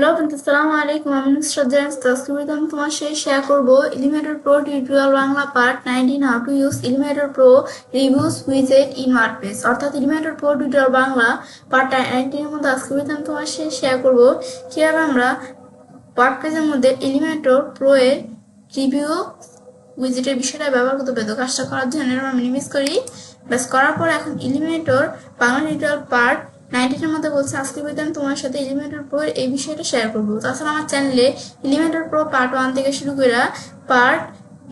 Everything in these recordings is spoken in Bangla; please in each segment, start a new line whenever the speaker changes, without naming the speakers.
হ্যালো বন্ধু, আসসালামু আলাইকুম। আমি নুসরাত জাহান। আজকে আমি তোমার সাথে শেয়ার করব Elementor pro tutorial Bangla part 19 how to use Elementor pro reviews উইজেট ইন ওয়ার্ডপ্রেস। অর্থাৎ Elementor pro tutorial Bangla part 19 এর মধ্যে আজকে আমি তোমার সাথে শেয়ার করব কিভাবে আমরা ওয়ার্ডপ্রেসের মধ্যে এলিমেটর প্রো এর রিভিউ উইজেটের বিষয়টা ব্যবহার করতে পারি। তো কাজটা করার জন্য আমরা মিনিমাইজ করি। ব্যাস করার পর এখন এলিমেটর বাংলা টিউটোরিয়াল পার্ট 19 এর মধ্যে বলছে আজকে আমি তোমার সাথে এলিমেটর প্রো এই বিষয়টা শেয়ার করবো। তাছাড়া আমার চ্যানেলে এলিমেটর প্রো পার্ট 1 থেকে শুরু করে পার্ট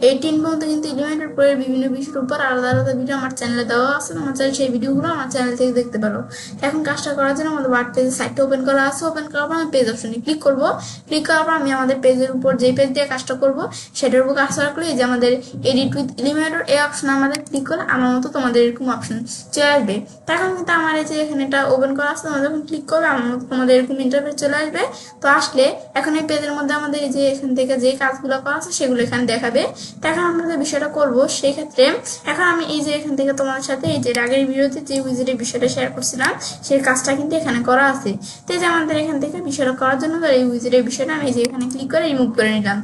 18 পর্যন্ত কিন্তু এলিমেন্টের প্রো এর বিভিন্ন বিষয়ের উপর আলাদা আলাদা ভিডিও আমার চ্যানেলে দেওয়া আছে। আমার চ্যানেল সেই ভিডিওগুলো আমার চ্যানেল থেকে দেখতে পারো। এখন কাজটা করার জন্য আমাদের ওয়ার্ড পেজের সাইটটা ওপেন করা আছে। ওপেন করার পর আমি পেজ অপশনে ক্লিক করব। ক্লিক করার পর আমি আমাদের পেজের উপর যে পেজ দিয়ে কাজটা করব সেটার উপর কাজ রাখলে এই যে আমাদের এডিট উইথ এলিমেটর এই অপশন আমাদের ক্লিক করে আমার মতো তোমাদের এরকম অপশন চলে আসবে। তখন কিন্তু আমার এই যে এখানে এটা ওপেন করা আছে, তোমরা যখন ক্লিক করবে আমার মতো তোমাদের এরকম ইন্টারফেস চলে আসবে। তো আসলে এখন এই পেজের মধ্যে আমাদের এই যে এখান থেকে যে কাজগুলো করা আছে সেগুলো এখানে দেখাবে। এখন আমরা যে বিষয়টা করব সেই ক্ষেত্রে এখন আমি এই যে এখান থেকে তোমার সাথে এই যে আগের ভিডিওতে যে উইজেটের বিষয়টা শেয়ার করছিলাম সেই কাজটা কিন্তু এখানে করা আছে। তো এই যে আমাদের এখান থেকে বিষয়টা করার জন্য এই উইজেটের বিষয়টা আমি এই যে এখানে ক্লিক করে রিমুভ করে নিলাম।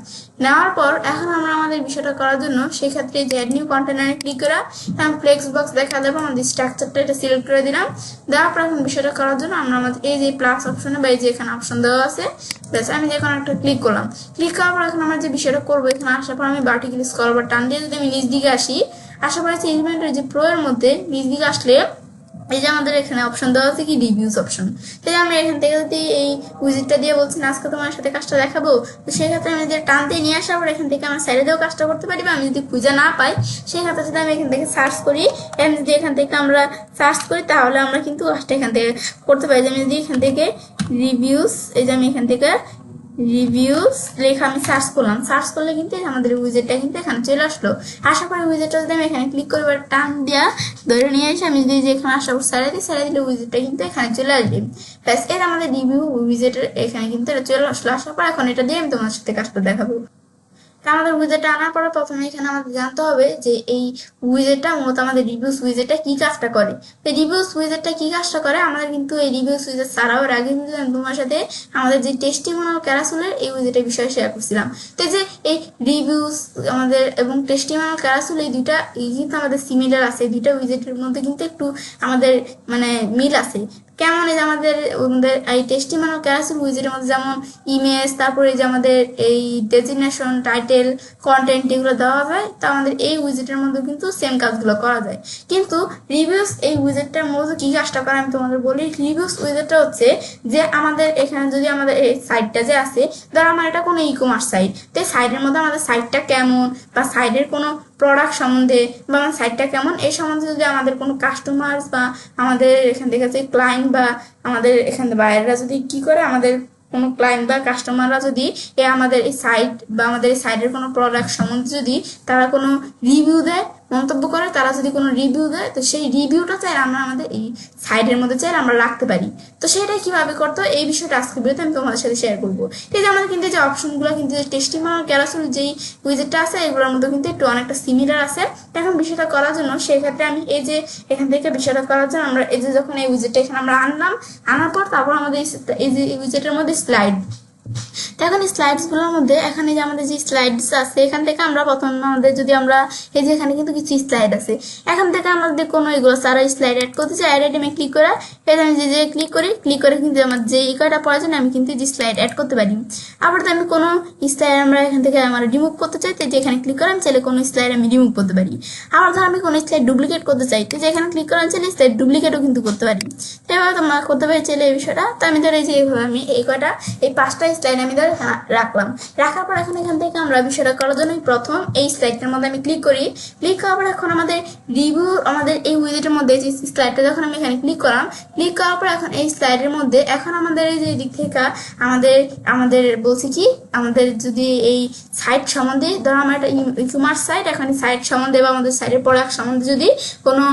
নেওয়ার পর এখন আমরা আমাদের বিষয়টা করার জন্য সেই ক্ষেত্রে যে অ্যাড নিউ কন্টেনারে ক্লিক করা এবং ফ্লেক্স বক্স দেখা দেবো আমাদের স্ট্রাকচারটা এটা সিলেক্ট করে দিলাম। দেওয়ার পর এখন বিষয়টা করার জন্য আমরা আমাদের এই যে প্লাস অপশনে বা এই যে এখানে অপশন দেওয়া আছে, ব্যাস আমি যে কোনো একটা ক্লিক করলাম। ক্লিক করার পর এখন আমরা যে বিষয়টা করবো এখানে আসার পর আমি ভার্টিক্যালি স্ক্রল বার টান দিয়ে যদি আমি নিচ দিকে আসি, আশা করি এলিমেন্টের যে প্রো এর মধ্যে নিচ দিকে আসলে এই যে আমাদের এখানে অপশন দেওয়া আছে কি রিভিউস অপশন। তাই আমরা এখান থেকে যদি এই উইজিটটা দিয়ে বলছি না আজকে তোমার সাথে কাজটা দেখাবো, তো সেক্ষেত্রে আমি যদি টান দিয়ে নিয়ে আসার পর এখান থেকে আমার সাইডে দিয়েও কাজটা করতে পারি। বা আমি যদি খুঁজে না পাই সেক্ষেত্রে যদি আমি এখান থেকে সার্চ করি, আমি যদি এখান থেকে আমরা সার্চ করি তাহলে আমরা কিন্তু কাজটা এখান থেকে করতে পারি। যে আমি যদি এখান থেকে রিভিউস এই যে আমি এখান থেকে রিভিউস লেখা আমি সার্চ করলাম, সার্চ করলে কিন্তু আমাদের উইজেটটা কিন্তু এখানে চলে আসলো। আশা করি উইজেটটা যদি আমি এখানে ক্লিক করবার টান দেওয়া ধরে নিয়ে এসে আমি যদি এখানে আশা করি সারা দিলে উইজেটটা কিন্তু এখানে চলে আসবে। ব্যাস এর আমাদের রিভিউ উইজেটের এখানে কিন্তু এটা চলে আসলো। আসার পর এখন এটা দিয়ে আমি তোমার সাথে কাজটা দেখাবো। আমাদের উইজেটটা আনার পরে প্রথমে এখানে আমাদের জানতে হবে যে এই উইজেটটা মূলত আমাদের রিভিউস উইজেটটা কি কাজটা করে। এই রিভিউস উইজেটটা কি কাজটা করে আমাদের কিন্তু এই রিভিউস উইজেট ছাড়াও এর আগে কিন্তু আমি তোমার সাথে আমাদের যে টেস্টিমোনিয়াল ক্যারাসুলের এই উইজেটের বিষয়ে শেয়ার করছিলাম। তো যে এই রিভিউস আমাদের এবং টেস্টিমোনিয়াল ক্যারাসুল এই দুইটা কিন্তু আমাদের সিমিলার আছে। দুইটা উইজেটের মধ্যে কিন্তু একটু আমাদের মানে মিল আছে। কেমন এই যে আমাদের এই টেস্টিমোনিয়াল ক্যারাসুল উইজেটের মধ্যে যেমন ইমেজ, তারপরে যে আমাদের এই ডেজিগনেশন, টাইটেল, কন্টেন্ট এগুলো দেওয়া যায়, তা আমাদের এই উইজেটের মধ্যে কিন্তু সেম কাজগুলো করা যায়। কিন্তু রিভিউস এই উইজেটটার মধ্যে কি কাজটা করে আমি তোমাদের বলি। রিভিউস উইজেটটা হচ্ছে যে আমাদের এখানে যদি আমাদের এই সাইটটা যে আছে, ধর আমার এটা কোনো ই কমার্স সাইট, তো এই সাইটের মধ্যে আমাদের সাইটটা কেমন বা সাইটের কোনো প্রোডাক্ট সম্বন্ধে বা আমার সাইটটা কেমন এই সম্বন্ধে যদি আমাদের কোনো কাস্টমার বা আমাদের এখান থেকে যে ক্লায়েন্ট বা আমাদের এখান থেকে বাইরেরা যদি কি করে আমাদের কোনো ক্লায়েন্ট বা কাস্টমাররা যদি আমাদের এই সাইট বা আমাদের এই সাইটের কোনো প্রোডাক্ট সম্বন্ধে যদি তারা কোনো রিভিউ দেয়, মন্তব্য করে, তারা যদি কোনো রিভিউ দেয়, তো সেই রিভিউটা চাই আমরা আমাদের এই সাইটের মধ্যে চাই আমরা রাখতে পারি। তো সেটাই কিভাবে করতে হয় এই বিষয়টা আজকে ভিডিওতে আমি তোমাদের সাথে শেয়ার করবো। এই যে আমাদের কিন্তু যে অপশনগুলো কিন্তু টেস্টিমোনিয়াল ক্যারাসুল যেই উইজেটটা আছে এগুলোর মধ্যে কিন্তু একটু অনেকটা সিমিলার আছে। এখন বিষয়টা করার জন্য সেক্ষেত্রে আমি এই যে এখান থেকে বিষয়টা করার জন্য আমরা এই যে যখন এই উইজেটটা এখানে আমরা আনলাম, আনার পর তারপর আমাদের এই যে উইজেটের মধ্যে স্লাইড, এখন এই স্লাইডস গুলোর মধ্যে এখানে যে আমাদের যে স্লাইডস আছে এখান থেকে আমরা প্রথম আমাদের যদি আমরা এই যে এখানে কিন্তু কিছু স্লাইড আছে, এখান থেকে আমাদের কোনো এগুলো সারা স্লাইড অ্যাড করতে চাই, অ্যাড আইটেমে ক্লিক করা, এই আমি যে ক্লিক করে কিন্তু আমার যে কয়টা প্রয়োজন আমি কিন্তু যে স্লাইড অ্যাড করতে পারি। আবার তো আমি কোনো স্লাইড আমরা এখান থেকে আমরা রিমুভ করতে চাই, তো যে এখানে ক্লিক করে আমি চাইলে কোনো স্লাইড আমি রিমুভ করতে পারি। আবার ধর আমি কোনো স্লাইড ডুপ্লিকেট করতে চাই, তো যে এখানে ক্লিক করে আমি চাইলে স্লাইড ডুপ্লিকেটও কিন্তু করতে পারি। এভাবে তোমরা করতে পারি চাইলে এই বিষয়টা। তো আমি ধর এই যে এইভাবে আমি এই কয়টা এই 5টা স্লাইড আমি ধর রাখলাম। রাখার পর এখন এখান থেকে আমরা বিষয়টা করার জন্য প্রথম এই স্লাইডটার মধ্যে আমি ক্লিক করি। ক্লিক করার পর এখন আমাদের রিভিউ আমাদের এই উইজেটের মধ্যে যে স্লাইডটা যখন আমি এখানে ক্লিক করলাম, ক্লিক করার পর এখন এই স্লাইডের মধ্যে এখন আমাদের এই যে দিক থেকে আমাদের বলছি কি আমাদের যদি এই সাইট সম্বন্ধে ধরো আমার একটা ই কমার্স সাইট, এখন এই সাইট সম্বন্ধে বা আমাদের সাইটের প্রোডাক্ট সম্বন্ধে যদি কোনো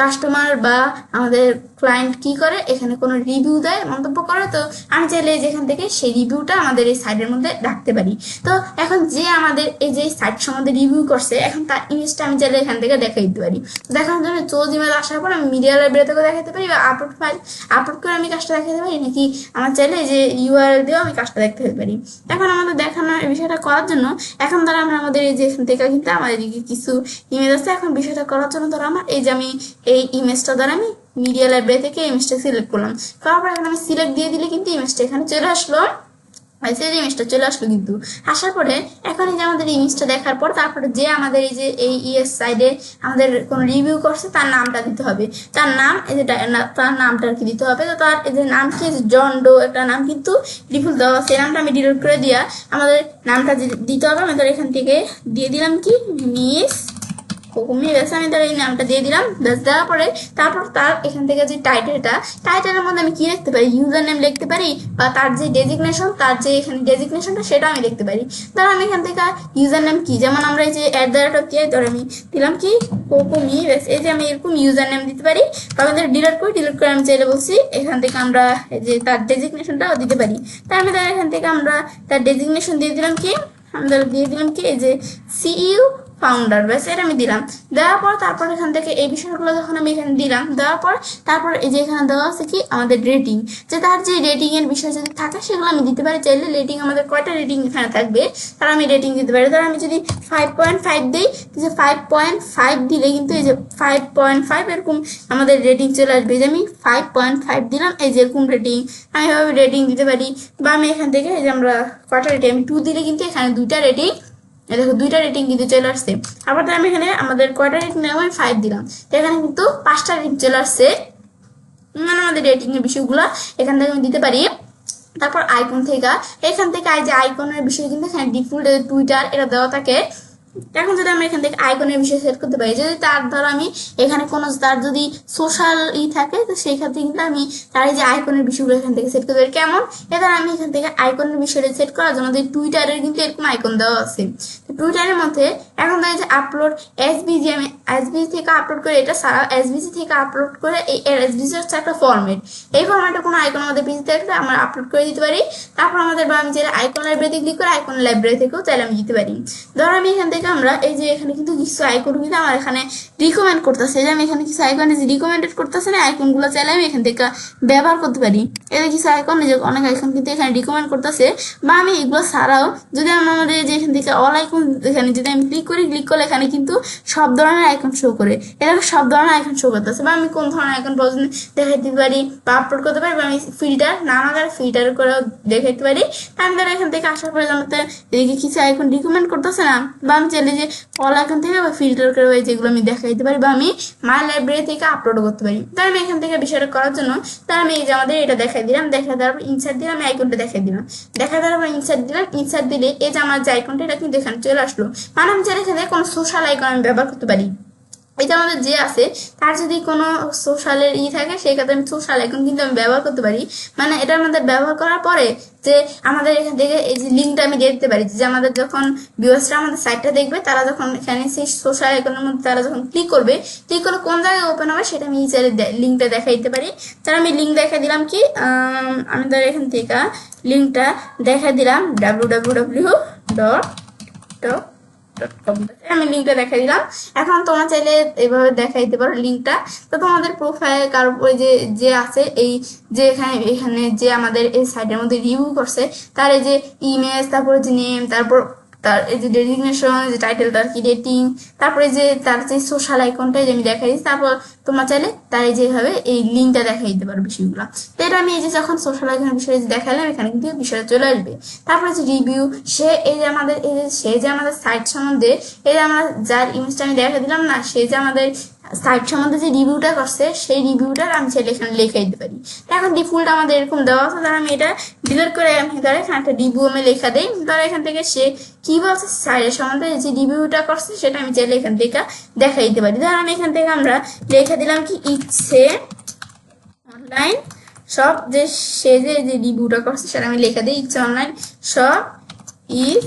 কাস্টমার বা আমাদের ক্লায়েন্ট কি করে, এখানে কোনো রিভিউ দেয়, মন্তব্য করে, তো আমি চাইলে যেখান থেকে সেই রিভিউটা আমাদের এই সাইটের মধ্যে রাখতে পারি। তো এখন যে আমাদের এই যে সাইট সম্বন্ধে রিভিউ করছে, এখন তার ইমেজটা আমি চাইলে এখান থেকে দেখাই দিতে পারি। দেখানোর জন্য চোজ ইমেজ আসার পর আমি মিডিয়া লাইব্রেরি থেকে দেখাতে পারি, বা আপলোড ফাইল আপলোড করে আমি কাজটা দেখাতে পারি, নাকি আমার চাইলে যে ইউআরএল দিয়েও আমি কাজটা দেখাতে পারি। এখন আমাদের দেখানোর এই বিষয়টা করার জন্য এখন ধরো আমরা আমাদের এই যে এখান থেকে কিন্তু আমাদের কিছু ইমেজ আছে, এখন বিষয়টা করার জন্য ধরো আমার এই যে আমি এই ইমেজটা দ্বারা আমি মিডিয়া লাইব্রেরি থেকে ইমেজটা সিলেক্ট করলাম, করার পর এখন আমি সিলেক্ট দিয়ে দিলে কিন্তু ইমেজটা এখানে চলে আসলো, ইমেজটা চলে আসলো। কিন্তু আসার পরে এখন এই যে আমাদের ইমেজটা দেখার পর তারপরে যে আমাদের এই যে এই ইএস সাইডে আমাদের কোনো রিভিউ করছে তার নামটা দিতে হবে, তার নাম এই যে তার নামটা আর কি দিতে হবে। তো তার এই যে নাম কি জন ডো একটা নাম কিন্তু ডিফল্ট দেওয়া, সেই নামটা আমি ডিলিট করে দিয়া আমাদের নামটা দিতে হবে। আমি ধর এখান থেকে দিয়ে দিলাম কি মিস কোকুমি, ব্যাস আমি তার এই নামটা দিয়ে দিলাম। ব্যাস দেওয়ার পরে তারপর তার এখান থেকে যে টাইটেলের মধ্যে আমি কি লিখতে পারি, ইউজার নেম লিখতে পারি, বা তার যে ডেজিগনেশন, তার যে এখানে ডেজিগনেশনটা সেটা আমি লিখতে পারি। ধর আমি এখান থেকে ইউজার নেম কি, যেমন আমরা এই যে @দিয়ে ধর আমি দিলাম কি কোকুমি, ব্যাস এই যে আমি এরকম ইউজার নেম দিতে পারি। বা আমাদের ডিলিট করে আমি চাইলে বলছি এখান থেকে আমরা এই যে তার ডেজিগনেশনটাও দিতে পারি। তাই আমি তার এখান থেকে আমরা তার ডেজিগনেশন দিয়ে দিলাম কি, আমরা দিয়ে দিলাম কি এই যে সিইউ ফাউন্ডার, ব্যাস এটা আমি দিলাম। দেওয়ার পর তারপর এখান থেকে এই বিষয়গুলো যখন আমি এখানে দিলাম, দেওয়ার পর তারপর এই যে এখানে দেওয়া আছে কি আমাদের রেটিং, যে তার যে রেটিং এর বিষয় যদি থাকে সেগুলো আমি দিতে পারি। চাইলে রেটিং আমাদের কয়টা রেটিং এখানে থাকবে তার আমি রেটিং দিতে পারি। ধর আমি যদি 5.5 দিই, যে 5.5 দিলে কিন্তু এই যে 5.5 এরকম আমাদের রেটিং চলে আসবে। যে আমি 5.5 দিলাম, এই যে এরকম রেটিং আমি এভাবে রেটিং দিতে পারি। বা আমি এখান থেকে এই যে আমরা কয়টা রেটিং, আমি 2 দিলে কিন্তু এখানে 2টা রেটিং, দেখো 2টা রেটিং কিন্তু চলে আসছে। আবার আমি এখানে আমাদের কয়টা রেটিং দিলাম, আমি 5 দিলাম, তো এখানে কিন্তু 5টা রেটিং চলে আসছে। মানে আমাদের রেটিং এর বিষয়গুলো এখান থেকে আমি দিতে পারি। তারপর আইকন থেকে এখান থেকে এই যে আইকনের বিষয় কিন্তু এখানে ডিফল্ট টুইটার এটা দেওয়া থাকে। এখন যদি আমি এখান থেকে আইকনের বিষয় সেট করতে পারি, যদি তার ধরো আমি এখানে কোনো তার যদি সোশ্যাল থাকে, তো সেই ক্ষেত্রে কিন্তু আমি তার এই যে আইকনের বিষয়গুলো এখান থেকে সেট করতে পারি। কেমন, এবার আমি এখান থেকে আইকনের বিষয়টা সেট করার জন্য টুইটারের কিন্তু এরকম আইকন দেওয়া আছে। টুইটারের মধ্যে এখন এই যে আপলোড এসবিজি, আমি এসবিজি থেকে আপলোড করে, এটা সারা এসবিজি থেকে আপলোড করে, এই এসবিজি হচ্ছে একটা ফরম্যাট, এই ফরম্যাটে কোনো আইকন আমাদের পিসি থাকলে আমরা আপলোড করে দিতে পারি। তারপর আমাদের বা আমি চাইলে আইকন লাইব্রেরিতে ক্লিক করে আইকন লাইব্রেরি থেকেও চাইলে আমি দিতে পারি। ধরো আমি এখান থেকে আমরা এই যে এখানে কিন্তু কিছু আইকন কিন্তু আমার এখানে রিকমেন্ড করতেছে, যে আমি এখানে কিছু আইকন রিকমেন্ডেড করতেছে না, আইকনগুলো চাইলে আমি এখান থেকে ব্যবহার করতে পারি। এদের কিছু আইকন, যে অনেক আইকন কিন্তু এখানে রিকমেন্ড করতেছে। বা আমি এগুলো ছাড়াও যদি আমাদের যে এখান থেকে অল আইকন এখানে যদি আমি ক্লিক করলে এখানে কিন্তু সব ধরনের আইকন শো করে, এখানে সব ধরনের আইকন শো করতেছে। বা আমি কোন ধরনের আইকন পর্যন্ত দেখাই দিতে পারি বা আপলোড করতে পারি, বা আমি ফিল্টার নাম আকারে ফিল্টার করে দেখাইতে পারি। আমি ধরো এখান থেকে আসার পরে জানাতে এদিকে কিছু আইকন রিকমেন্ড করতেছে না, বা আমি চাইলে যে অল আইকন থেকে বা ফিল্টার করে যেগুলো আমি দেখাইতে পারি, বা আমি মাই লাইব্রেরি থেকে আপলোড করতে পারি। তাই আমি এখান থেকে বিষয়টা করার জন্য তাই আমি এই যে আমাদের এটা দেখাই দিলাম, দেখা দেওয়ার পর ইনসার্ট দিলাম, আমি আইকনটা দেখাই দিলাম, দেখা দেওয়ার পর ইনসার্ট দিলাম। ইনসার্ট দিলে এই যে আমার যে আইকনটা এটা কিন্তু এখানে চলে আসলো। মানে আমি চাইলে এখানে কোনো সোশ্যাল আইকন আমি ব্যবহার করতে পারি। এটা আমাদের যে আছে তার যদি কোনো সোশ্যালের থাকে সেই ক্ষেত্রে আমি সোশ্যাল আইকন কিন্তু আমি ব্যবহার করতে পারি। মানে এটা আমাদের ব্যবহার করার পরে যে আমাদের এখান থেকে এই যে লিঙ্কটা আমি দিয়ে দিতে পারি, যে আমাদের যখন ভিউয়ার্সরা আমাদের সাইটটা দেখবে তারা যখন এখানে সেই সোশ্যাল আইকনের মধ্যে তারা যখন ক্লিক করলে কোন জায়গায় ওপেন হবে সেটা আমি চাইলে লিঙ্কটা দেখাই দিতে পারি। তার আমি লিঙ্ক দেখা দিলাম কি, আমি ধর এখান থেকে লিঙ্কটা দেখা দিলাম www.com, আমি লিঙ্কটা দেখাই দিলাম। এখন তোমরা চাইলে এইভাবে দেখাই দিতে পারো লিঙ্কটা। তো তোমাদের প্রোফাইল কার উপরে যে আছে এই যে এখানে যে আমাদের এই সাইটের মধ্যে রিভিউ করছে তার এই যে ইমেজ, তারপরে যে নেম, তারপর তার এই যে ডেজিগনেশন, যে টাইটেলটার কি রেটিং, তারপরে যে তার যে সোশ্যাল আইকনটা যে আমি দেখাই দিচ্ছি, তারপর তোমরা চাইলে তার যেভাবে এই লিঙ্কটা দেখাই দিতে পারো বিষয়গুলো। তো এটা আমি এই যে যখন সোশ্যাল আইকনের বিষয়ে দেখালাম এখানে কিন্তু বিষয়টা চলে আসবে। তারপরে যে রিভিউ, সে এই যে আমাদের এই যে সে যে আমাদের সাইট সম্বন্ধে এই যে আমরা যার ইমেজটা আমি দেখা দিলাম না, সে যে আমাদের সাইট সম্বন্ধে যে রিভিউটা করছে সেই রিভিউটার আমি চাইলে এখানে লিখে দিতে পারি। এখন ডিফল্ট আমাদের এরকম দেওয়া আছে, ধর আমি এটা ডিলিট করে আমি ধর এখানে একটা রিভিউ আমি লেখা দিই। ধর এখান থেকে সে কি বলছে সাইটের সম্বন্ধে যে রিভিউটা করছে সেটা আমি চাইলে এখান থেকে দেখাই দিতে পারি। ধর আমি এখান থেকে আমরা লেখা দিলাম কি ইচ্ছে অনলাইন শপ, যে সে যে রিভিউটা করছে সেটা আমি লেখা দিই ইচ্ছে online shop is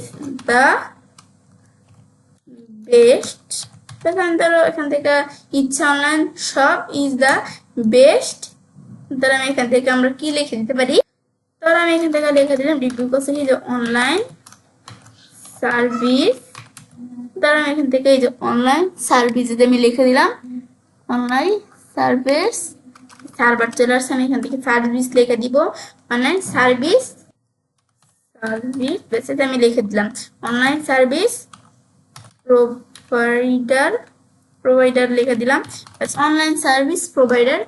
the best. এখান থেকে ইচ্ছা online shop is the best ধর আমি এখান থেকে আমরা কি লিখে দিতে পারি, ধর আমি এখান থেকে লিখে দিলাম রিভিউ করছি যে অনলাইন সার্ভিস। ধর আমি এখান থেকে এই যে অনলাইন সার্ভিস আমি লিখে দিলাম অনলাইন সার্ভিস, সার্ভার চলে আসছে, আমি এখান থেকে সার্ভিস লিখে দিব অনলাইন সার্ভিস সার্ভিস বেসিস আমি লিখে দিলাম অনলাইন সার্ভিস প্রোভাইডার প্রোভাইডার লিখে দিলাম অনলাইন সার্ভিস প্রোভাইডার।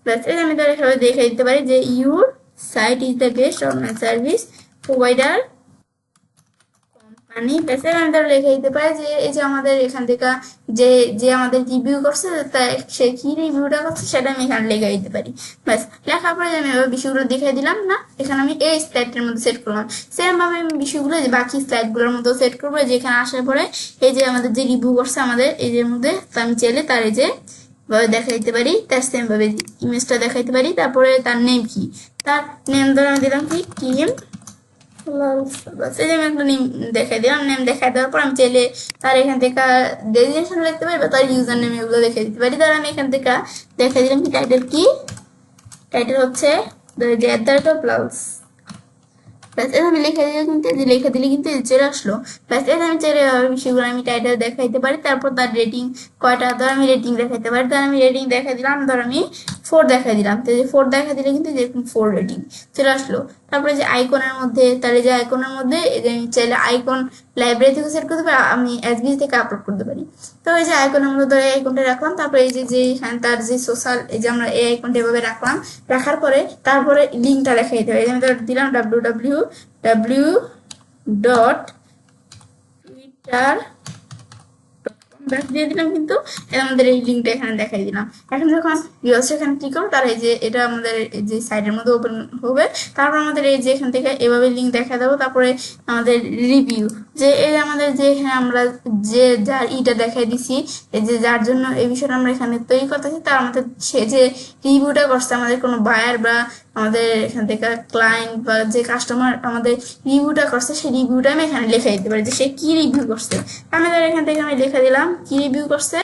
প্লাস আমি ধর এখানে দেখে দিতে পারি যে your site is the best online service provider company. Plus আমি ধর লিখে দিতে পারি যে এই যে আমাদের এখান থেকে যে যে আমাদের রিভিউ করছে তা সে কি রিভিউটা করছে সেটা আমি এখানে লিখে দিতে পারি। ব্যাস লেখার পরে আমি এবার বিষয়গুলো দেখাই দিলাম না, এখানে আমি এই স্লাইডের মধ্যে সেট করলাম। সেম ভাবে আমি বিষয়গুলো যে বাকি স্লাইডগুলোর মধ্যে সেট করবো, যেখানে আসার পরে এই যে আমাদের যে রিভিউ করছে আমাদের এই যে মধ্যে, তো আমি চাইলে তার এই যে দেখা দিতে পারি, তার সেম ভাবে ইমেজটা দেখাইতে পারি। তারপরে তার নেম কি, তার নেম ধরে আমি দিলাম কি কিম, আমি একটা নেম দেখাই দিলাম। নেম দেখাই দেওয়ার পর আমি চাইলে তার এখান থেকে ডেজিগনেশন লিখতে পারি বা তার ইউজার নেম এগুলো দেখে দিতে পারি। তার আমি এখান থেকে দেখাই দিলাম কি টাইটেল কি, টাইটেল হচ্ছে ব্লাউজ। আমি লিখে দিলে কিন্তু লিখে দিলে কিন্তু চলে আসলো। আমি চাইলে বিষয়গুলো আমি টাইটেল দেখাইতে পারি। তারপর তার রেটিং কয়টা, ধর আমি রেটিং দেখাইতে পারি। ধর আমি রেটিং দেখা দিলাম, ধর আমি 4 দেখা দিলাম, তো যে 4 দেখা দিলে কিন্তু যেরকম 4 রেটিং চলে আসলো। তারপরে যে আইকনের মধ্যে, তার যে আইকনের মধ্যে আমি চাইলে আইকন লাইব্রেরি থেকে সেট করতে পারি, আমি এসবিসি থেকে আপলোড করতে পারি। তো এই যে আইকনের মধ্যে ধরে আইকনটা রাখলাম, তারপরে এই যে এখানে তার যে সোশ্যাল এই যে আমরা এই আইকনটা এভাবে রাখলাম, রাখার পরে তারপরে লিঙ্কটা লেখা দিতে হবে। আমি ধর দিলাম www.twitter দিয়ে দিলাম, কিন্তু আমাদের এই লিঙ্কটা এখানে দেখাই দিলাম। এখন যখন ভিউয়ার্স এখানে ক্লিক করবো, তার এই যে এটা আমাদের যে সাইডের মধ্যে ওপেন হবে। তারপর আমাদের এই যে এখান থেকে এভাবে লিঙ্ক দেখা দেবো। তারপরে আমাদের রিভিউ, যে এই আমাদের যে এখানে আমরা যে যার ইটা দেখাই দিছি, এই যে যার জন্য এই বিষয়টা আমরা এখানে তৈরি করতেছি, তার আমাদের সে যে রিভিউটা করছে, আমাদের কোনো বায়ার বা আমাদের এখান থেকে ক্লায়েন্ট বা যে কাস্টমার আমাদের রিভিউটা করছে, সেই রিভিউটা আমি এখানে লিখে দিতে পারি যে সে কি রিভিউ করছে। আমি ধর এখান থেকে আমি লিখে দিলাম কি রিভিউ করছে।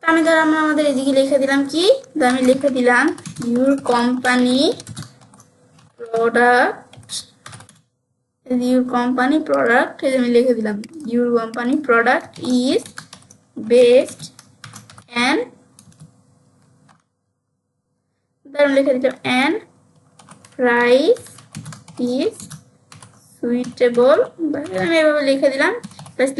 আমি ধর আমরা আমাদের এদিকে লিখে দিলাম কি, আমি লিখে দিলাম your company product, your company product এই যে আমি লিখে দিলাম your company product is best and, আমি লিখে দিলাম অ্যান্ড প্রাইস ইজ সুইটেবল। আমি এভাবে লিখে দিলাম।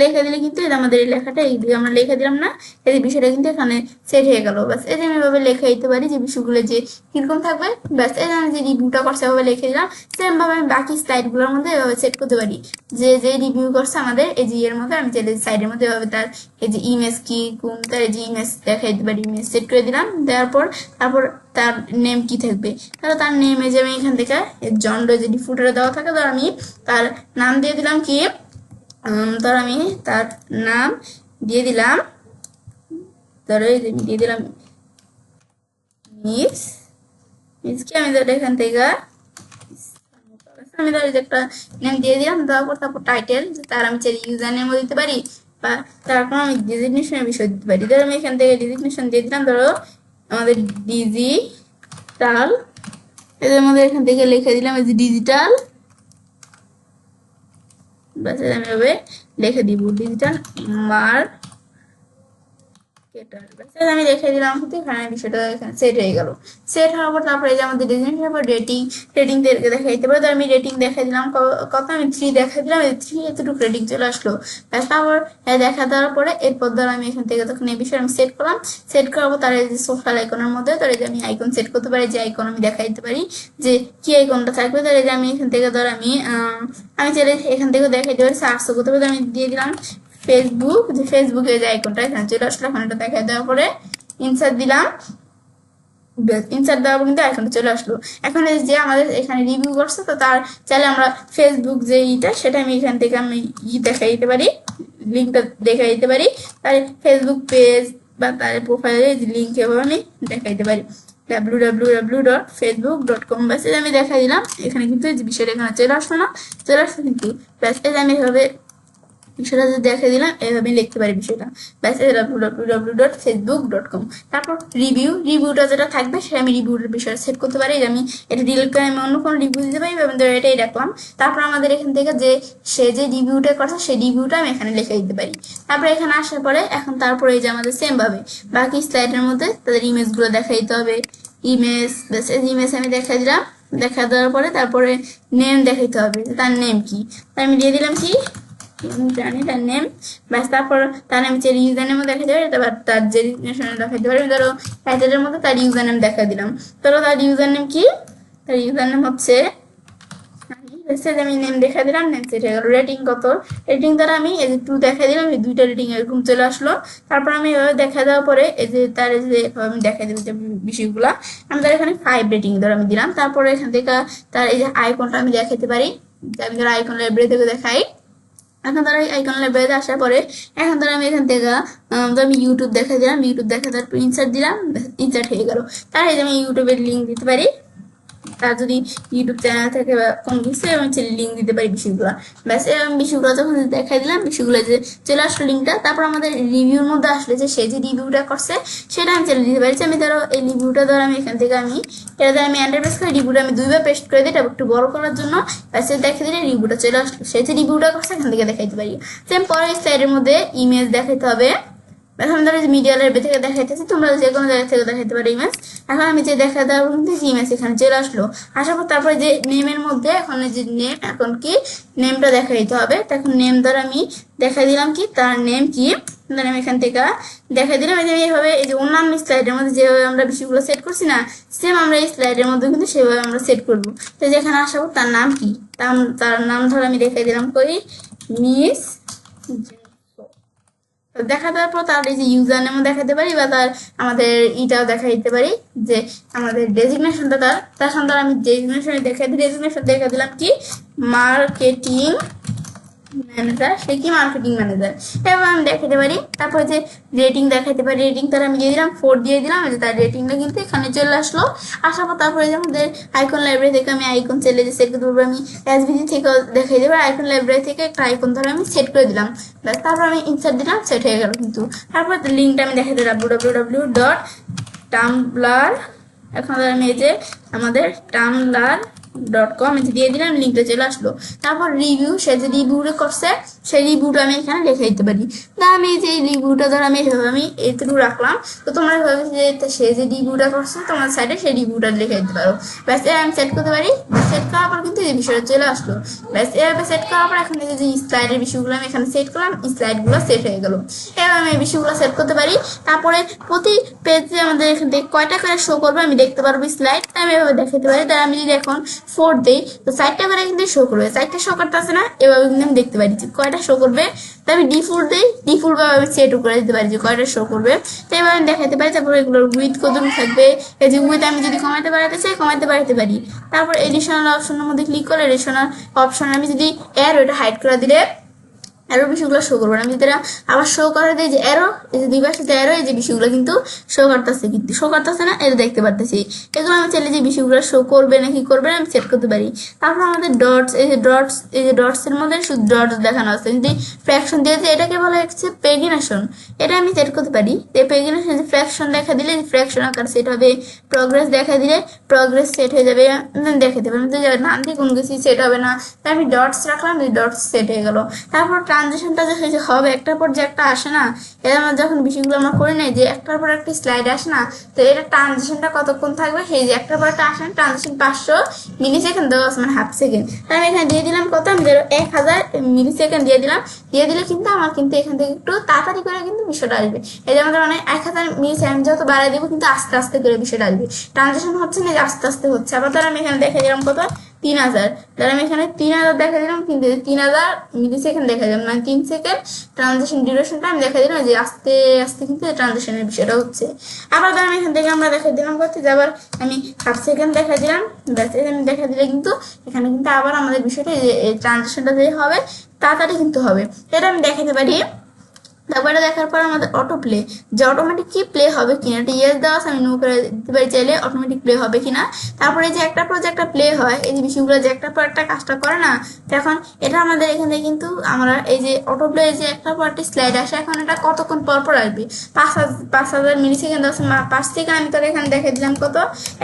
লিখে দিলে কিন্তু আমাদের এই লেখাটা এইদিকে আমরা লিখে দিলাম না, এই বিষয়টা কিন্তু এখানে সেট হয়ে গেল। ব্যাস এই যে আমি এভাবে লিখে দিতে পারি যে বিষয়গুলো যে কিরকম থাকবে। ব্যাস এই যে আমি যে রিভিউটা করছে এভাবে লিখে দিলাম। সেম ভাবে আমি বাকি স্লাইডগুলোর মধ্যে এভাবে সেট করতে পারি যে যে রিভিউ করছে আমাদের এই যে এর মধ্যে, আমি চাইলে সাইডের মধ্যে এভাবে তার এই যে ইমেজ কি কোন তার এই যে ইমেজ দেখাই দিতে পারি। ইমেজ সেট করে দিলাম, দেওয়ার পর তারপর তার নেম কি থাকবে, তাহলে তার নেম এই যে আমি এখান থেকে জন ডো যদি ফুটারে দেওয়া থাকে, ধর আমি তার নাম দিয়ে দিলাম কি, ধর আমি তার নাম দিয়ে দিলাম, ধরো দিয়ে দিলাম মিসকে। আমি ধর এখান থেকে আমি ধর একটা নেম দিয়ে দিলাম, দেওয়ার পর তারপর টাইটেল, তার আমি চাই ইউজার নেমও দিতে পারি বা তারপর আমি ডিজিগনেশনের বিষয় দিতে পারি। ধর আমি এখান থেকে ডিজিগনেশন দিয়ে দিলাম, ধরো আমাদের ডিজিটাল, এদের মধ্যে এখান থেকে লিখে দিলাম এই যে ডিজিটাল, বাস আমি এভাবে লিখে দিব ডিজিটাল মার্কেটার। আমি লিখে দিলাম, এখানে বিষয়টা এখানে সেট হয়ে গেল। সেট হওয়ার পর তারপরে যে আমাদের ডিজাইনের পর রেটিং, রেটিং দেখে দিতে পারে। আমি রেটিং দেখে দিলাম কত, আমি 3 দেখা দিলাম, 3 এতটুকু রেটিং চলে আসলো। তারপর দেখা দেওয়ার পরে এরপর ধর আমি এখান থেকে তখন এই বিষয়ে আমি সেট করলাম। সেট করাবো তার এই যে সোশ্যাল আইকনের মধ্যে, তার এই যে আমি আইকন সেট করতে পারি, যে আইকন আমি দেখাই দিতে পারি যে কি আইকনটা থাকবে। তার এই যে আমি এখান থেকে ধর আমি চাইলে এখান থেকে দেখাই দিতে পারি, সার্চ করতে পারি। আমি দিয়ে দিলাম ফেসবুক, যে ফেসবুকের যে আইকনটা এখানে চলে আসলো, এখন এটা দেখাই দেওয়ার পরে ইনসার্ট দিলাম, ইনসার্ট দেওয়ার পর কিন্তু আইকনটা চলে আসলো। এখন যে আমাদের এখানে রিভিউ করছে, তো তার চাইলে আমরা ফেসবুক যে ইটা সেটা আমি এখান থেকে আমি দেখাই দিতে পারি, লিঙ্কটা দেখাই দিতে পারি। তার ফেসবুক পেজ বা তার প্রোফাইলে লিঙ্ক এভাবে আমি দেখাইতে পারি www.facebook.com। ব্যাস আমি দেখাই দিলাম, এখানে কিন্তু বিষয়টা এখানে চলে আসলো না, চলে আসলো কিন্তু ব্যাস আমি এভাবে বিষয়টা যদি দেখে দিলাম এভাবে লিখতে পারি বিষয়টা, ব্যাস www.facebook.com। তারপর রিভিউটা যেটা থাকবে সেটা আমি রিভিউর বিষয়ে সেট করতে পারি, যে আমি এটা ডিলিট করে আমি অন্য কোনো রিভিউ দিতে পারি, এবং ধরো এটাই রাখলাম। তারপর আমাদের এখান থেকে যে সে যে রিভিউটা করছে সেই রিভিউটা আমি এখানে লিখে দিতে পারি। তারপরে এখানে আসার পরে এখন তারপরে এই যে আমাদের সেম ভাবে বাকি স্লাইডের মধ্যে তাদের ইমেজগুলো দেখাই দিতে হবে। ইমেজ, ব্যাস এই ইমেজ আমি দেখাই দিলাম। দেখা দেওয়ার পরে তারপরে নেম দেখাইতে হবে, তার নেম কি, আমি দিয়ে দিলাম কি জানি তার নেম, ব্যাস। তারপর তার আমি যে ইউজার নেমও দেখা যাবে, তারপর তার যে দেখাইতে পারি, ধরো টাইটেলের মধ্যে তার ইউজার নেম দেখা দিলাম। ধরো তার ইউজার নেম কি, তার ইউজার নেম হচ্ছে আমি নেম দেখা দিলাম, নেম সেট হয়ে গেল। রেটিং কত, রেটিং দ্বারা আমি এই যে 2 দেখা দিলাম, এই 2টা রেটিং এরকম চলে আসলো। তারপর আমি এভাবে দেখা দেওয়ার পরে এই যে তার যে আমি দেখা দেবো যে বিষয়গুলা, আমি তার এখানে 5 রেটিং ধরে আমি দিলাম। তারপরে এখান থেকে তার এই যে আইকনটা আমি দেখাতে পারি, আমি ধরো আইকন লাইব্রেরি থেকে দেখাই। এখন ধরো আইকন লাইব্রেরিতে আসার পরে এখন ধরো আমি এখান থেকে আমি ইউটিউব দেখা দিলাম, ইউটিউব দেখা দেওয়ার পর ইনসার্ট দিলাম, ইনসার্ট হয়ে গেল। তার এই যে আমি ইউটিউবের লিঙ্ক দিতে পারি, তার যদি ইউটিউব চ্যানেল থেকে বা কোনো কিছু আমি লিঙ্ক দিতে পারি বিষয়গুলো, ব্যাস। বিষয়গুলো যখন দেখাই দিলাম বিষয়গুলো যে চলে আসলো লিঙ্কটা। তারপর আমাদের রিভিউর মধ্যে আসলে যে সে যে রিভিউটা করছে সেটা আমি চলে দিতে পারি। আমি ধরো এই রিভিউটা ধরো আমি এখান থেকে আমি এটা আমি এন্টার প্রেস করে রিভিউটা আমি 2বার পেস্ট করে দিই, একটু বড় করার জন্য, ব্যাস দেখে দিলে রিভিউটা চলে আসলো। সে যে রিভিউটা করছে এখান থেকে দেখাইতে পারি। সেম পরের স্লাইডের মধ্যে ইমেজ দেখাইতে হবে। এখন ধরো মিডিয়া লাইব্রেরি থেকে দেখাইতেছি, তোমরা যে কোনো জায়গা থেকে দেখাইতে পারো ইমেজ। এখন আমি যে দেখা দেওয়ার মধ্যে ইমেজ এখানে চলে আসলো, আসার পর তারপরে যে নেমের মধ্যে এখন যে নেম, এখন কি নেমটা দেখাই দিতে হবে। তখন নেম দ্বারা আমি দেখাই দিলাম কি তার নেম কি, আমি এখান থেকে দেখাই দিলাম। এই যে এইভাবে এই যে অন্যান্য স্লাইডের মধ্যে যেভাবে আমরা বিষয়গুলো সেট করছি না, সেম আমরা এই স্লাইডের মধ্যে কিন্তু সেভাবে আমরা সেট করবো। তো যেখানে আসাবো তার নাম কি, তার নাম ধরো আমি দেখাই দিলাম কই মিস দেখা দেওয়ার পর তার এই যে ইউজার নেমও দেখাতে পারি, বা তার আমাদের ইটাও দেখা দিতে পারি যে আমাদের ডেজিগনেশনটা তার সঙ্গে আমি ডেজিগনেশন দেখা দিই। ডেজিগনেশন দেখা দিলাম কি মার্কেটিং ম্যানেজার, সে কি মার্কেটিং ম্যানেজার, এবার আমি দেখাতে পারি। তারপর যে রেটিং দেখাতে পারি, রেটিং তার আমি দিয়ে দিলাম 4 দিয়ে দিলাম, তার রেটিংটা কিন্তু এখানে চলে আসলো। আসার পর তারপরে যে আমাদের আইকন লাইব্রেরি থেকে আমি আইকন চলে যে সেট করতে পারবো, আমি এসবিজি থেকে দেখাই দেবো। আইকন লাইব্রেরি থেকে একটা আইকন ধরে আমি সেট করে দিলাম, তারপর আমি ইনসার্ট দিলাম, সেট হয়ে গেল কিন্তু। তারপর লিঙ্কটা আমি দেখাই দিলাম www.tumblr, এখন আমি এই যে আমাদের tumblr.com দিয়ে দিলাম, লিঙ্কটা চলে আসলো। তারপর রিভিউ, সে যে রিভিউটা করছে সেই রিভিউটা আমি এখানে লিখে দিতে পারি। তা আমি যে রিভিউটা ধর আমি এভাবে আমি এইটুকু রাখলাম। তো তোমরা ভাবে যে সে যে রিভিউটা করছে তোমার সাইডে সেই রিভিউটা লিখে দিতে পারো, ব্যাস। আমি সেট করতে পারি। সেট করার পর কিন্তু এই বিষয়টা চলে আসলো, ব্যাস। এভাবে সেট করার পর এখন যে স্লাইডের বিষয়গুলো আমি এখানে সেট করলাম, স্লাইডগুলো সেট হয়ে গেল। এবার আমি এই বিষয়গুলো সেট করতে পারি। তারপরে প্রতি পেজে আমাদের এখান থেকে কয়টা করে শো করবে আমি দেখতে পারবো স্লাইড, আমি এভাবে দেখাতে পারি। তার আমি যদি এখন 4 দেই তো 4টা করে কিন্তু শো করবে, 4টা শো করতে আছে না, এভাবে কিন্তু আমি দেখতে পারি যে কয়টা শো করবে। তো আমি ডিফল্ট দেই, ডিফল্ট ভাবে আমি সেট করে দিতে পারি যে কয়টা শো করবে। তো এবার আমি দেখাতে পারি। তারপর এগুলোর উইথ কতটুকু থাকবে, এই যে উইথ আমি যদি কমাতে বাড়াতে চাই কমাতে বাড়াতে পারি। তারপর এডিশনাল অপশনের মধ্যে ক্লিক করে এডিশনাল অপশন আমি যদি ওইটা হাইড করে দিলে এরো বিষয়গুলো শো করবো না। আমি যেটা আবার শো করে দিই যে এরো, এই যে 2 পাশে এরো, এই যে বিষয়গুলো কিন্তু শো করতেছে, কিন্তু শো করতেছে না, এটা দেখতে পারতেছি। এগুলো আমি চাইলে যে বিষয়গুলো শো করবে নাকি করবে না আমি সেট করতে পারি। তারপর আমাদের ডটস, এই যে ডটস, এই যে ডটস এর মধ্যে শুধু ডটস দেখানো আছে, যদি ফ্র্যাকশন দিয়েছে এটাকে বলা হচ্ছে পেগিনেশন, এটা আমি সেট করতে পারি। এই পেগিনেশন যে ফ্র্যাকশন দেখা দিলে ফ্র্যাকশন আকার সেট হবে, প্রগ্রেস দেখা দিলে প্রগ্রেস সেট হয়ে যাবে, দেখাতে পারি। নাম দিয়ে কোনো কিছু সেট হবে না, তাই আমি ডটস রাখলাম, ডটস সেট হয়ে গেল। তারপর ট্রানজিশনটা যে হবে একটার পর যে একটা আসে না, এর আমরা যখন বিষয়গুলো আমরা করে নেই যে একটার পর একটা স্লাইড আসে না, তো এটা ট্রানজিশনটা কতক্ষণ থাকবে, সেই যে একটার পর একটা আসে না, ট্রানজিশন 500 মিলি সেকেন্ড দেওয়া আছে, মানে হাফ সেকেন্ড। তাই আমি এখানে দিয়ে দিলাম কত, আমি 1000 মিলি সেকেন্ড দিয়ে দিলাম। দিয়ে দিলে কিন্তু আমার কিন্তু এখান থেকে একটু তাড়াতাড়ি করে কিন্তু বিষয়টা আসবে। এই যে আমাদের মানে 1000 মিলি সেকেন্ড যত বাড়াই দেবো কিন্তু আস্তে আস্তে করে বিষয়টা আসবে, ট্রানজিশন হচ্ছে না যে আস্তে আস্তে হচ্ছে। আবার ধর আমি এখানে দেখে দিলাম কত 3000, তাহলে আমি এখানে 3000 দেখা দিলাম, কিন্তু 3000 মিলি সেকেন্ড দেখা দিলাম, মানে 3 সেকেন্ড ট্রানজিশন ডিউরেশনটা আমি দেখা দিলাম যে আস্তে আস্তে কিন্তু ট্রানজিশনের বিষয়টা হচ্ছে। আবার ধর আমি এখান থেকে আমরা দেখা দিলাম করতে যে আবার আমি হাফ সেকেন্ড দেখা দিলাম, ব্যাস। আমি দেখা দিলে কিন্তু এখানে কিন্তু আবার আমাদের বিষয়টা যে ট্রানজিশনটা যে হবে তাড়াতাড়ি কিন্তু হবে, এটা আমি দেখাতে পারি। তারপর এটা দেখার পর আমাদের অটো প্লে, যে অটোমেটিক কি প্লে হবে কিনা, এটা ইয়েস দেওয়া আছে, আমি নো করে দিতে পারি চাইলে অটোমেটিক প্লে হবে কিনা। তারপরে যে একটা পর যে একটা প্লে হয়, এই যে বিষয়গুলো যে একটা পর একটা কাজটা করে না, তখন এটা আমাদের এখানে কিন্তু আমরা এই যে অটো প্লে যে একটা পর একটা স্লাইড আসে, এখন এটা কতক্ষণ পর পর আসবে, 5,000 মিলি সেকেন্ড আছে, 5 থেকে আমি তোর এখানে দেখে দিলাম কত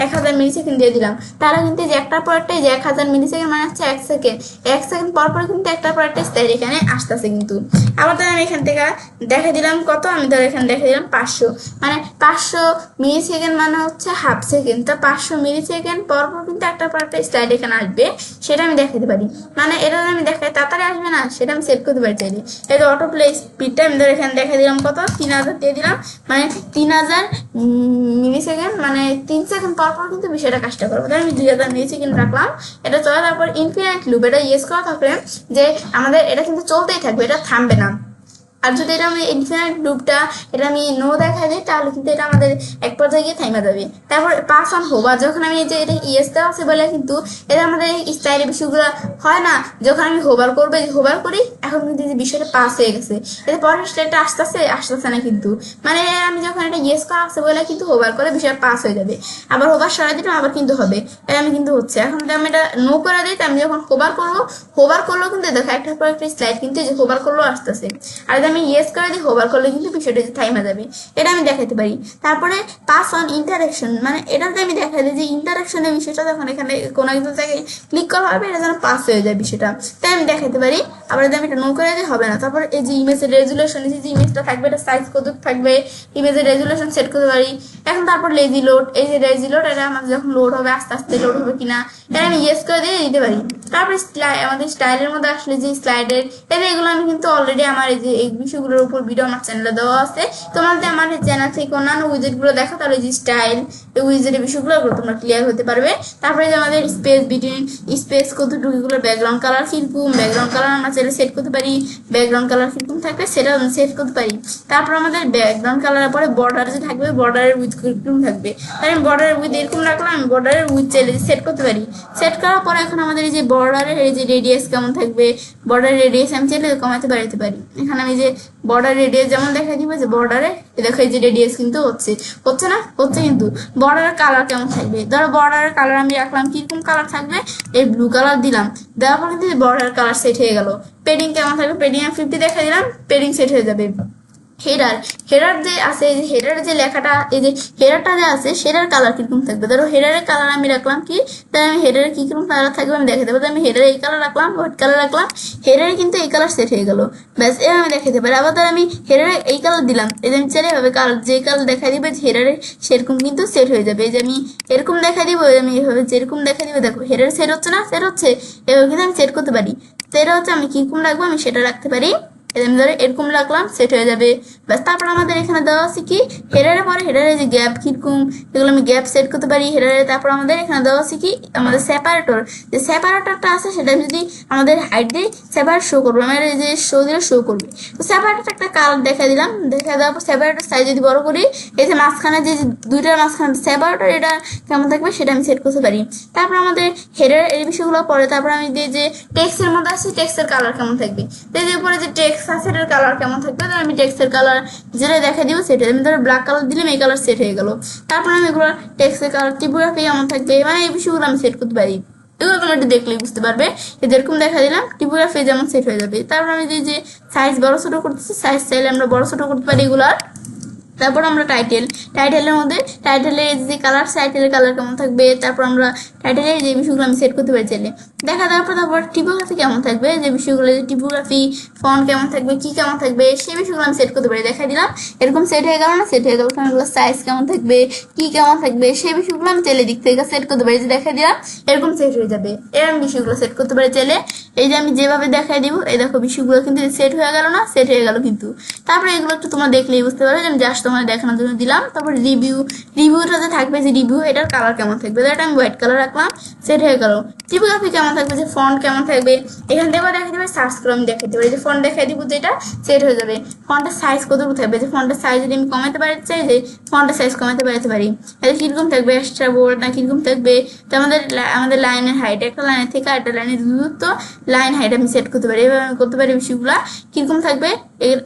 1,000 মিলি সেকেন্ড দিয়ে দিলাম। তাহলে কিন্তু যে একটা পর একটা যে 1,000 মিলি সেকেন্ড মানে হচ্ছে 1 সেকেন্ড, 1 সেকেন্ড পর পর কিন্তু একটা পর একটা স্লাইড এখানে আসতেছে কিন্তু। আবার তো আমি এখান থেকে দেখে দিলাম কত, আমি ধর এখানে দেখে দিলাম 500, মানে 500 মিলি সেকেন্ড মানে হচ্ছে হাফ সেকেন্ড, তো 500 মিলি সেকেন্ড পর পর কিন্তু একটা পর একটা স্লাইড এখানে আসবে, সেটা আমি দেখাতে পারি। মানে এটা আমি দেখাই তাড়াতাড়ি আসবে না, সেটা আমি সেট করতে পারি চাইলে। এই যে অটো প্লে স্পিডটা আমি ধর এখানে দেখে দিলাম কত 3000 দিয়ে দিলাম, মানে 3000 মিলি সেকেন্ড, মানে 3 সেকেন্ড পর পর কিন্তু বিষয়টা কাজটা করবো। তাহলে আমি 2000 মিলি সেকেন্ড রাখলাম, এটা চলে। তারপর ইনফিনিট লুপ, এটা ইয়েস করা থাকলে যে আমাদের এটা কিন্তু চলতেই থাকবে, এটা থামবে না। আর যদি এটা আমি ইনফিনিট লুপটা এটা আমি নো দেখা দিই, তাহলে কিন্তু এটা আমাদের এক পর্যায়ে গিয়ে থাইমা যাবে। তারপর পাস অন হোভার, যখন আমি যে এটা ইয়েস দেওয়া আছে বলে কিন্তু এটা আমাদের স্টাইলের বিষয়গুলো হয় না, যখন আমি হোভার করবো, হোভার করি, এখন কিন্তু যে বিষয়টা পাস হয়ে গেছে, এতে পরের স্টাইলটা আসতেছে না কিন্তু, মানে আমি যখন এটা ইয়েস করা আছে বলে কিন্তু হোভার করে বিষয়টা পাস হয়ে যাবে। আবার হোভার সরাই দিলাম, আবার কিন্তু হবে, এটা আমি কিন্তু হচ্ছে। এখন যদি আমি এটা নো করে দিই, আমি যখন হোভার করবো, হোভার করলেও কিন্তু দেখো একটা পর একটা স্লাইড কিন্তু যে হোভার করলেও আসতেছে। আর আমি ইয়েস করে দিই, হোভার করলে কিন্তু বিষয়টা থাইমা যাবে, এটা আমি দেখাতে পারি। তারপরে পাস অন ইন্টারাকশন, মানে এটাতে আমি দেখাই দিই যে ইন্টারাকশনের বিষয়টা যখন এখানে কোনো একটা জায়গায় ক্লিক করা হবে, এটা যেন পাস হয়ে যায় বিষয়টা, তাই আমি দেখাতে পারি। আবার যদি আমি এটা নো করে দিই হবে না। তারপর এই যে ইমেজের রেজুলেশন, যে ইমেজটা থাকবে এটা সাইজ কত থাকবে, ইমেজের রেজুলেশন সেট করতে পারি। এখন তারপর লেজি লোড, এই যে লেজি লোড, এটা আমাদের যখন লোড হবে আস্তে আস্তে লোড হবে কিনা, এটা আমি ইয়েস করে দিয়ে দিতে পারি। তারপরে আমাদের স্টাইলের মধ্যে আসলে যে স্লাইডের, এগুলো আমি কিন্তু অলরেডি আমার এই যে এই বিষয়গুলোর উপর ভিডিও আমার চ্যানেলে দেওয়া আছে। তোমরা যদি আমার চ্যানেল থেকে অন্যান্য উইজেট গুলো দেখো, তাহলে যে স্টাইল এই উইজেটের বিষয়গুলো তোমরা ক্লিয়ার হতে পারবে। তারপরে যে আমাদের স্পেস বিটুইন স্পেস কতটুকু, এগুলো ব্যাকগ্রাউন্ড কালার কিরকম, ব্যাকগ্রাউন্ড কালার আমরা চাইলে সেট করতে পারি, ব্যাকগ্রাউন্ড কালার কিরকম থাকবে সেটা সেট করতে পারি। তারপর আমাদের ব্যাকগ্রাউন্ড কালারের পরে বর্ডার যে থাকবে, বর্ডারের উইথ কিরকম থাকবে, তাই আমি বর্ডারের উইথ এরকম রাখলাম, আমি বর্ডারের উইথ চাইলে সেট করতে পারি। সেট করার পরে এখন আমাদের এই যে বর্ডারের এই যে রেডিয়াস কেমন থাকবে, বর্ডার রেডিয়াস আমি চাইলে কমাতে বাড়াতে পারি। এখানে আমি যে বর্ডার রেডিয়াস যেমন দেখা দিবে যে বর্ডারে দেখো এই যে রেডিয়াস কিন্তু হচ্ছে না হচ্ছে, কিন্তু বর্ডারের কালার কেমন থাকবে, ধরো বর্ডারের কালার আমি রাখলাম কিরকম কালার থাকবে, এই ব্লু কালার দিলাম, দেওয়ার পর কিন্তু বর্ডারের কালার সেট হয়ে গেল। পেডিং কেমন থাকবে, পেডিং আমি 50 দেখা দিলাম, পেডিং সেট হয়ে যাবে। হেডার যে আছে, এই যে হেডারের যে লেখাটা, এই যে হেডারটা যে আছে সেটার কালার কিরকম থাকবে, ধরো হেডারের কালার আমি রাখলাম কি, তাই আমি হেডারে কি কিরকম কালার থাকবে আমি দেখে দেবো। আমি হেডারে এই কালার রাখলাম, হোয়াইট কালার রাখলাম, হেডারে কিন্তু এই কালার সেট হয়ে গেল, ব্যাস এবার আমি দেখাতে পারি। আবার ধর আমি হেডারে এই কালার দিলাম, এই যে আমি চাইলে এভাবে কালার যে কালার দেখা দিবে হেডারে সেরকম কিন্তু সেট হয়ে যাবে। এই যে আমি এরকম দেখা দিব, আমি এভাবে যেরকম দেখা দিব, দেখো হেডারে সেট হচ্ছে না, সেট হচ্ছে, এভাবে কিন্তু আমি সেট করতে পারি। সেটা হচ্ছে আমি কিরকম রাখবো আমি সেটা রাখতে পারি, আমি ধরে এরকম রাখলাম, সেট হয়ে যাবে, ব্যাস। তারপর আমাদের এখানে দেওয়া আছে কি হেডারের পরে হেডারে যে গ্যাপ কিরকম, এগুলো আমি গ্যাপ সেট করতে পারি হেডারে। তারপর আমাদের এখানে দেওয়া আছে কি আমাদের সেপারেটর, যে সেপারেটরটা আছে সেটা আমি যদি আমাদের হাইট দিয়ে সেপারেট শো করবো, আমার এই যে শো দিলে শো করবে। তো সেপারেটর একটা কালার দেখা দিলাম, দেখা দেওয়ার পর সেপারেটর সাইজ যদি বড় করি, এই যে মাঝখানে যে দুইটার মাঝখানে সেপারেটর এটা কেমন থাকবে সেটা আমি সেট করতে পারি। তারপর আমাদের হেডার এই বিষয়গুলো পরে, তারপর আমি যে টেক্সটের মধ্যে আছে টেক্সটের কালার কেমন থাকবে, এই যে উপরে যে টেক্সট সেটার কালার কেমন থাকবে, আমি টেক্সটের কালার যেটা দেখা দিব সেটা আমি ধরো ব্ল্যাক কালার দিলাম, এই কালার সেট হয়ে গেল। তারপর আমি এগুলো টেক্সটের কালার টিপোগ্রাফি কেমন থাকবে, মানে এই বিষয়গুলো আমি সেট করতে পারি। এগুলো তোমরা একটু দেখলেই বুঝতে পারবে, যেরকম দেখা দিলাম টিপোগ্রাফি যেমন সেট হয়ে যাবে। তারপর আমি যে সাইজ বড় ছোট করতেছি, সাইজ চাইলে আমরা বড় ছোট করতে পারি এগুলার। তারপর আমরা টাইটেলের মধ্যে টাইটেলের যে কালার, টাইটেলের কালার কেমন থাকবে, তারপর আমরা টাইটেলের যে বিষয়গুলো আমি সেট করতে পারি চাইলে দেখা দেওয়ার পর, তারপর টিপোগ্রাফি কেমন থাকবে, যে বিষয়গুলো টিপোগ্রাফি ফন্ট কেমন থাকবে, কি কেমন থাকবে সেই বিষয়গুলো আমি সেট করতে পারি। দেখা দিলাম এরকম সেট হয়ে গেল না, সেট হয়ে গেল। এগুলো সাইজ কেমন থাকবে, কি কেমন থাকবে সেই বিষয়গুলো আমি চাইলে দিক থেকে সেট করতে পারি, যে দেখা দিলাম এরকম সেট হয়ে যাবে, এরকম বিষয়গুলো সেট করতে পারি চাইলে। এই যে আমি যেভাবে দেখাই দিব, এই দেখো বিষয়গুলো কিন্তু সেট হয়ে গেল না, সেট হয়ে গেল কিন্তু। তারপরে এগুলো একটু তোমরা দেখলেই বুঝতে পারবে, যে আমি জাস্ট তোমাদের দেখানোর জন্য দিলাম। তারপর রিভিউটা যে থাকবে, যে রিভিউ এটার কালার কেমন থাকবে, এটা আমি হোয়াইট কালার রাখলাম, সেট হয়ে গেল। টিপোগ্রাফি কেমন থাকবে, যে ফন্ট কেমন থাকবে, এখান থেকে আবার দেখাতে পারি, সার্চ করে আমি দেখাতে পারি, যে ফন্ট দেখাই দিব যেটা সেট হয়ে যাবে। ফন্টের সাইজ কতটুকু থাকবে, যে ফন্টের সাইজ যদি আমি কমাতে পারতে চাই, যে ফন্টের সাইজ কমাতে পারতে পারি, তাহলে কিরকম থাকবে, এক্সট্রা বোল্ড না কিরকম থাকবে। তো আমাদের লাইনের হাইট, একটা লাইনের থেকে আরেকটা লাইনের দূরত্ব, লাইন হাইট আমি সেট করতে পারি, এভাবে আমি করতে পারি। বিষয়গুলো কিরকম থাকবে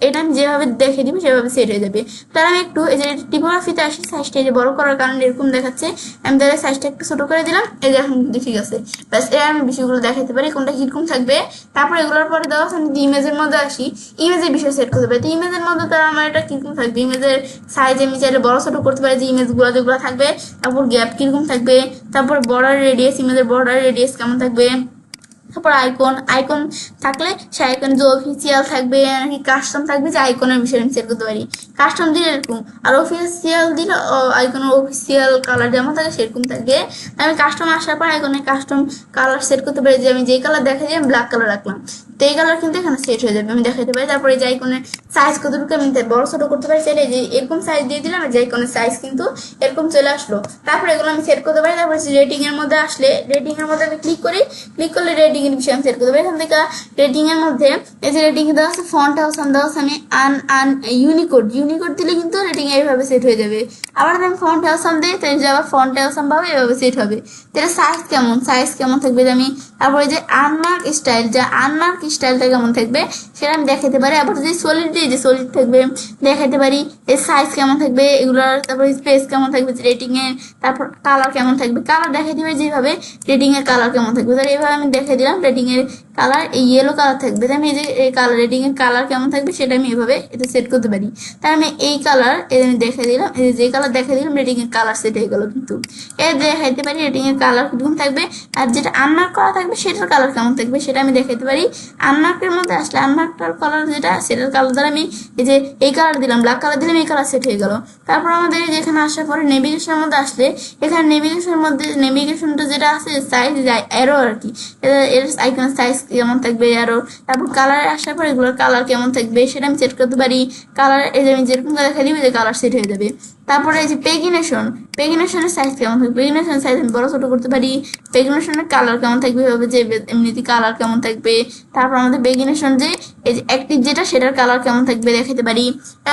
এটা আমি যেভাবে দেখে দিব সেভাবে সেট হয়ে যাবে। তার আমি একটু এই যে টিপোগ্রাফিতে আসি, সাইজটা এই যে বড় করার কারণে এরকম দেখাচ্ছে, আমি তাহলে সাইজটা একটু ছোট করে দিলাম, এই যে এখন কিন্তু ঠিক আছে। ব্যাস এর আমি বিষয়গুলো দেখাতে পারি কোনটা কিরকম থাকবে। তারপর এগুলোর পরে দেওয়া আমি যদি ইমেজের মধ্যে আসি, ইমেজের বিষয় সেট করতে পারি। তো ইমেজের মধ্যে তো আমার এটা কিরকম থাকবে, ইমেজের সাইজ আমি চাইলে বড় ছোট করতে পারি, যে ইমেজগুলো যেগুলো থাকবে। তারপর গ্যাপ কিরকম থাকবে, তারপর বর্ডার রেডিয়াস, ইমেজের বর্ডার রেডিয়াস কেমন থাকবে। তারপর আইকন থাকলে সে আইকন যে অফিসিয়াল থাকবে নাকি কাস্টম থাকবে, যে আইকনের বিষয়ে আমি সেট করতে পারি। কাস্টম দিলে এরকম, আর অফিসিয়াল দিলে আইকনের অফিসিয়াল কালার যেমন থাকে সেরকম থাকবে। আমি কাস্টম আসার পর আইকনের কাস্টম কালার সেট করতে পারি, যে আমি যে কালার দেখাই আমি ব্ল্যাক কালার রাখলাম, তো এই কালার কিন্তু এখানে সেট হয়ে যাবে, আমি দেখাতে পারি। তারপরে এই যে আইকনের সাইজ কতটুকু আমি বড় ছোট করতে পারি, সেটা যে এরকম সাইজ দিয়ে দিলাম, যে আইকনের সাইজ কিন্তু এরকম চলে আসলো। তারপরে এগুলো আমি সেট করতে পারি। তারপরে রেটিং এর মধ্যে আসলে, রেটিং এর মধ্যে আমি ক্লিক করলে রেটিং এর বিষয়ে আমি সেট করতে পারি। এখান থেকে রেটিং এর মধ্যে এই যে রেটিং দেওয়া আছে, ফন্ট হাউস দেওয়া আছে, আমি ইউনিকোড দিলে কিন্তু রেটিং এইভাবে সেট হয়ে যাবে। আবার আমি ফন্ট হাউস দিই, তাই যে আবার ফন্ট হাউস পাবো, এভাবে সেট হবে। তাহলে সাইজ কেমন থাকবে, যে আমি তারপরে যে আনমার্ক স্টাইলটা কেমন থাকবে সেটা আমি দেখাতে পারি। আবার যদি সলিড থাকবে দেখাতে পারি, এর সাইজ কেমন থাকবে এগুলোর, তারপরে স্পেস কেমন থাকবে রেটিং এর, তারপর কালার কেমন থাকবে, কালার দেখাতে পারি যেভাবে রেটিং এর কালার কেমন থাকবে। তাহলে এইভাবে আমি দেখে দিলাম রেটিং এর কালার এই ইয়েলো কালার থাকবে, আমি এই যে এই কালার রেটিং এর কালার কেমন থাকবে সেটা আমি এভাবে এটা সেট করতে পারি। তাই আমি এই কালার আমি দেখে দিলাম, এই যে কালার দেখে দিলাম রেটিং এর কালার সেট হয়ে গেল। কিন্তু এর দেখাইতে পারি রেটিং এর কালার কিরকম থাকবে, আর যেটা আনমার্ক করা থাকবে সেটার কালার কেমন থাকবে সেটা আমি দেখাতে পারি। আনমার্কের মধ্যে আসলে আনমার্কটার কালার যেটা, সেটার কালার দ্বারা আমি এই যে এই কালার দিলাম, ব্ল্যাক কালার দিলাম, এই কালার সেট হয়ে গেল। তারপর আমাদের যেখানে আসার পরে নেভিগেশনের মধ্যে আসলে, এখানে নেভিগেশনটা যেটা আছে সাইজ এরো আর কি, এর আইকনের সাইজ কেমন থাকবে এরো। তারপর কালারে আসার পর এগুলোর কালার কেমন থাকবে সেটা আমি সেট করতে পারি। কালার এই যে আমি যেরকম দেখা দিই যে কালার সেট হয়ে যাবে। তারপরে এই যে পেগিনেশনের সাইজ কেমন থাকবে, পেগিনেশনের সাইজ আমি বড় ছোট করতে পারি। পেগিনেশনের কালার কেমন থাকবে হবে, যে এমনিতে কালার কেমন থাকবে। তারপর আমাদের পেগিনেশন যে এই যে অ্যাক্টিভ যেটা সেটার কালার কেমন থাকবে দেখাতে পারি।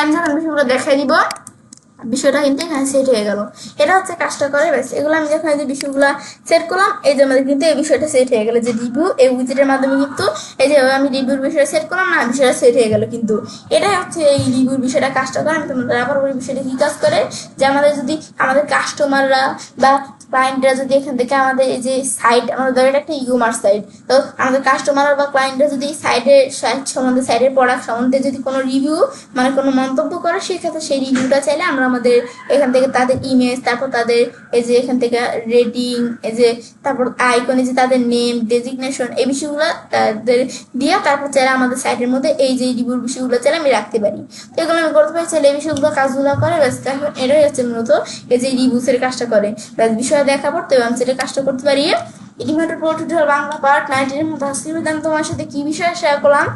আমি যখন বিষয়গুলো দেখাই দিব বিষয়টা কিন্তু এখানে সেট হয়ে গেল। এটা হচ্ছে কাজটা করে ব্যাস। এগুলো আমি যখন যে বিষয়গুলো সেট করলাম, এই যে আমাদের কিন্তু এই বিষয়টা সেট হয়ে গেল, যে রিভিউ এই উইজেটের মাধ্যমে কিন্তু এই যে আমি রিভিউর বিষয়টা সেট করলাম না, বিষয়টা সেট হয়ে গেল। কিন্তু এটাই হচ্ছে এই রিভিউর বিষয়টা কাজটা করে। আমি তোমাদের আবার ওই বিষয়টা কি কাজ করে, যে আমাদের কাস্টমাররা বা ক্লায়েন্টরা যদি এখান থেকে আমাদের এই যে সাইট, আমাদের ধরেন একটা ইকমার্স সাইট, তো আমাদের কাস্টমার বা ক্লায়েন্টরা যদি সাইট সম্বন্ধে, সাইটের প্রোডাক্ট সম্বন্ধে যদি কোনো রিভিউ মানে কোনো মন্তব্য করে, সেক্ষেত্রে সেই রিভিউটা চাইলে আমরা আমাদের এখান থেকে তাদের ইমেজ, তারপর তাদের এই যে এখান থেকে রেটিং, এই যে তারপর আইকন, এই যে তাদের নেম, ডেজিগনেশন, এই বিষয়গুলো তাদের দিয়া তারপর চাইলে আমাদের সাইটের মধ্যে এই যে রিভিউর বিষয়গুলো চাইলে আমি রাখতে পারি। তো এগুলো আমি করতে পারি, চাইলে এই বিষয়গুলো কাজগুলো করে ব্যাস। এটাই হচ্ছে মূলত এই যে রিভিউসের কাজটা করে ব্যাস। বিষয় দেখা পড়তে আমি সেটা কাজটা করতে পারি। ইলিমেন্টর প্রো টিউটোরিয়াল বাংলা পার্ট 19 এর মধ্যে আজকে আমি তোমার সাথে কি বিষয়ে শেয়ার করলাম,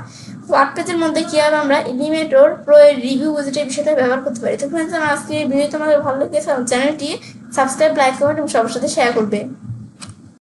ওয়ার্ডপেজের মধ্যে কিভাবে আমরা এলিমেন্টর প্রো এর রিভিউ উইজেটের বিষয়টা ব্যবহার করতে পারি। তো ফ্রেন্ডস, আমার আজকে ভিডিও তোমাদের ভালো লেগেছে, চ্যানেলটি সাবস্ক্রাইব, লাইক, কমেন্ট এবং সবার সাথে শেয়ার করবে।